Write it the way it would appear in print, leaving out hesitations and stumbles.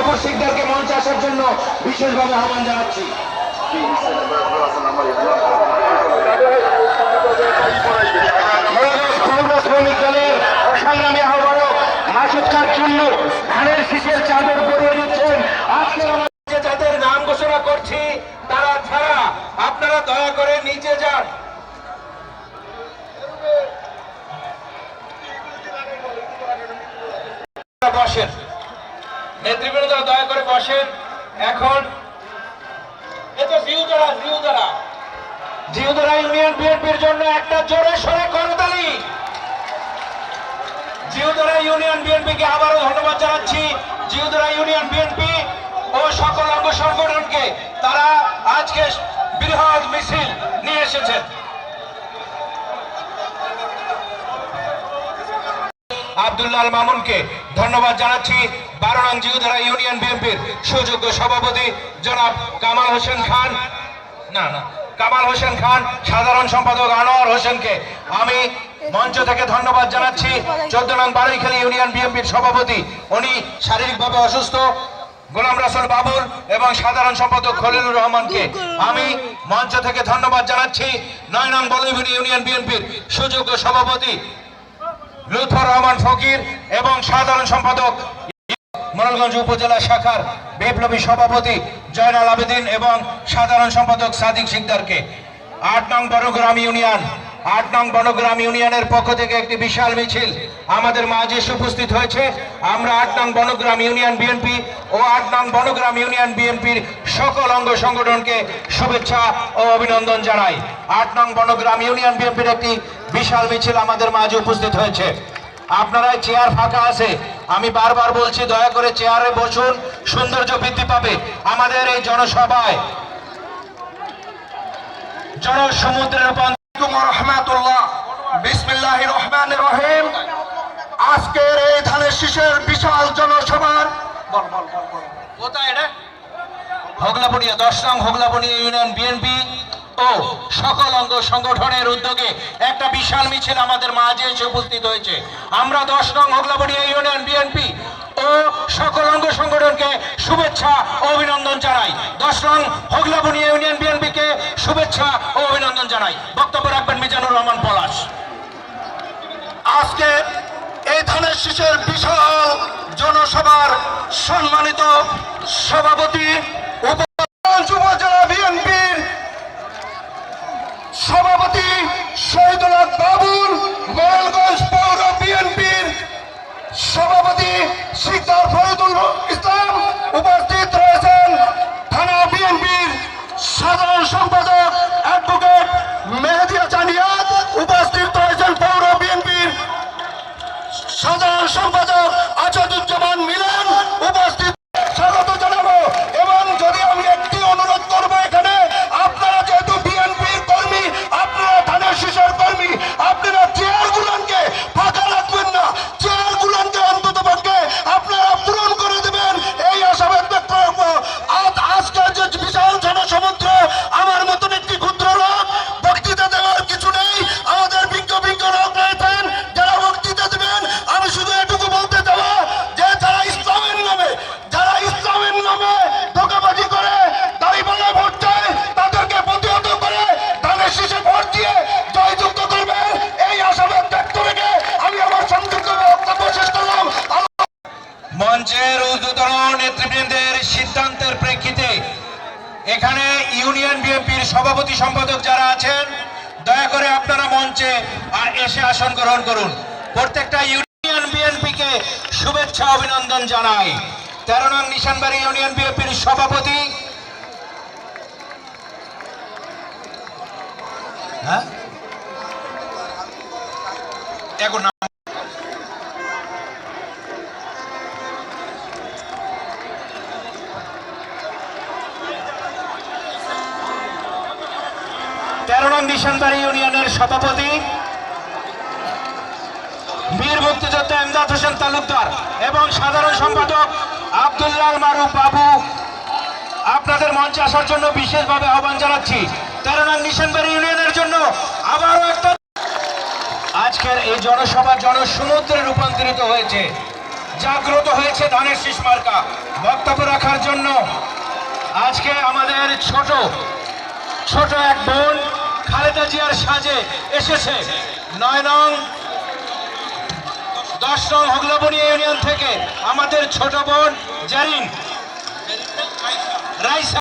সাপুর শিকদারকে মঞ্চে আসার জন্য বিশেষভাবে আহ্বান জানাচ্ছি। শ্রমিক দলের সংগ্রামী আহ্বায়ক মাসুদ খান চুন্নু ধানের শীষের চাদর পরিয়ে দিচ্ছেন। আজকে আমাদের যাদের নাম ঘোষণা করছি তারা ছাড়া আপনারা দয়া করে নিচে যান। বসেন, নেতৃবৃন্দ দয়া করে বসেন। এখন জিউদরা ইউনিয়ন বিএনপির জন্য একটা জোরে সোরে করতালি। জিউদরা ইউনিয়ন বিএনপিকে আবারও ধন্যবাদ জানাচ্ছি। জিউদরা ইউনিয়ন বিএনপি ও সকল অঙ্গ সংগঠনকে তারা আজকে বৃহৎ মিছিল নিয়ে এসেছেন। আব্দুল্লাহ আল মামুনকে ধন্যবাদ জানাচ্ছি। 12 নং জিউদরা ইউনিয়ন বিএনপির সুযোগ্য সভাপতি জনাব কামাল হোসেন খান কামাল হোসেন খান, সাধারণ সম্পাদক আনোয়ার হোসেনকে আমি মঞ্চ থেকে ধন্যবাদ জানাচ্ছি। 14 নং বারৈখালী ইউনিয়ন বিএনপির সভাপতি, উনি শারীরিকভাবে অসুস্থ, গোলাম রাসুল বাবুল এবং সাধারণ সম্পাদক খলিলুর রহমানকে আমি মঞ্চ থেকে ধন্যবাদ জানাচ্ছি। 9 নং বলইভুনি ইউনিয়ন বিএনপির সুযোগ্য সভাপতি লুৎফর রহমান ফকির এবং সাধারণ সম্পাদক মোড়েলগঞ্জ উপজেলা শাখার বিপ্লবী সভাপতি জয়নাল আবেদিন এবং সাধারণ সম্পাদক সাদিক শিকদারকে 8 নং বনগ্রাম ইউনিয়নের পক্ষ থেকে একটি বিশাল মিছিল আমাদের মাঝে উপস্থিত হয়েছে। আমরা 8 নং বনগ্রাম ইউনিয়ন বিএনপি ও 8 নং বনগ্রাম ইউনিয়ন বিএনপির সকল অঙ্গ সংগঠনকে শুভেচ্ছা ও অভিনন্দন জানাই। 8 নং বনগ্রাম ইউনিয়ন বিএনপির একটি বিশাল মিছিল আমাদের মাঝে উপস্থিত হয়েছে। আপনারা চেয়ার ফাঁকা আছে, আমি বারবার বলছি দয়া করে চেয়ারে বসুন, সৌন্দর্য বৃদ্ধি পাবে আমাদের এই জনসভায়। জনসমুদ্রের রহমাতুল্লাহ, বিসমিল্লাহির রহমানির রহিম। আজকের এই ধানের শীষের বিশাল জনসভার কোথায় এটা হোগলাবনিয়া 10 নং হোগলাবনিয়া ইউনিয়ন বিএনপি ও সকল অঙ্গ সংগঠনের উদ্যোগে একটা বিশাল মিছিল আমাদের মাঝে এসে উপস্থিত হয়েছে। আমরা 10 নং হোগলাবনিয়া ইউনিয়ন বিএনপি ও সকল অঙ্গ সংগঠনকে শুভেচ্ছা ও অভিনন্দন জানাই। 10 নং হোগলাবনিয়া ইউনিয়ন বিএনপিকে শুভেচ্ছা ও অভিনন্দন জানাই। বক্তব্য রাখবেন মিজানুর রহমান পলাশ। আজকে এই ধানের শীষের বিশাল জনসভার সম্মানিত সভাপতি উপজেলা বিএনপির সভাপতি শহীদুল হক বাবুল, মোড়েলগঞ্জ পৌর বিএনপির সভাপতি শিকদার ফরিদুল ইসলাম, উপস্থিত রয়েছেন থানা বিএনপির সাধারণ সম্পাদক অ্যাডভোকেট মেহেদিয়া জানিয়াত, উপস্থিত রয়েছেন পৌর বিএনপির সাধারণ সম্পাদক আজাদুজ্জামান মিলন, উপস্থিত স্বাগত জানাবো। এবং যদি আমি একটি অনুরোধ করবো, এখানে আপনারা যেহেতু বিএনপির কর্মী, আপনারা ধানের শীষের কর্মী, আপনারা চেয়ারগুলোকে ফাঁকা রাখবেন না, চেয়ারগুলোকে অন্তত পক্ষে আপনারা পূরণ করে দেবেন, এই আশাবাদ ব্যক্ত করবো। আজকের যে বিশাল জনসমুদ্র, আমার মতন একটি ক্ষুদ্র লোক, বক্তৃতা দেওয়ার কিছু নেই, আমাদের বিজ্ঞ লোক রয়েছেন যারা বক্তৃতা দেবেন। আমি শুধু এটুকু বলতে চাবো যে যারা ইসলামের নামে ধোঁকাবাজি করে, দাঁড়িপাল্লায় ভোট চায়, তাদেরকে প্রতিহত করে ধানের শীষে ভোট দিয়ে জয়যুক্ত করবেন, এই আশাবাদ ব্যক্ত রেখে আমি আমার সংযুক্ত বক্তব্য শেষ করলাম। মঞ্চের ঊর্ধ্বতন নেতৃবৃন্দের সিদ্ধান্তের প্রেক্ষিতে এখানে ইউনিয়ন বিএনপির সভাপতি সম্পাদক যারা আছেন, দয়া করে আপনারা মঞ্চে এসে আসন গ্রহণ করুন। প্রত্যেকটা ইউনিয়ন বিএনপিকে শুভেচ্ছা অভিনন্দন জানাই। 13 নং নিশানবাড়ি ইউনিয়ন বিএনপির সভাপতি এখন 13 নং নিশানবাড়ি ইউনিয়নের সভাপতি বীর মুক্তিযোদ্ধা ইমদাদ হোসেন তালুকদার এবং সাধারণ সম্পাদক আব্দুল্লাহ মারুফ বাবু, আপনাদের মঞ্চে আসার জন্য বিশেষভাবে আহ্বান জানাচ্ছি। 13 নং নিশানবাড়ি ইউনিয়নের জন্য আবারও একটা আজকের এই জনসভা জনসমুদ্রে রূপান্তরিত হয়েছে। জাগ্রত হয়েছে ধানের শীষ মার্কা। বক্তব্য রাখার জন্য আজকে আমাদের ছোট এক বোন খালেদা জিয়ার সাজে এসেছে 9 নং 10 নং হগলাবনিয়া ইউনিয়ন থেকে আমাদের ছোট বোন জারিন রাইসা।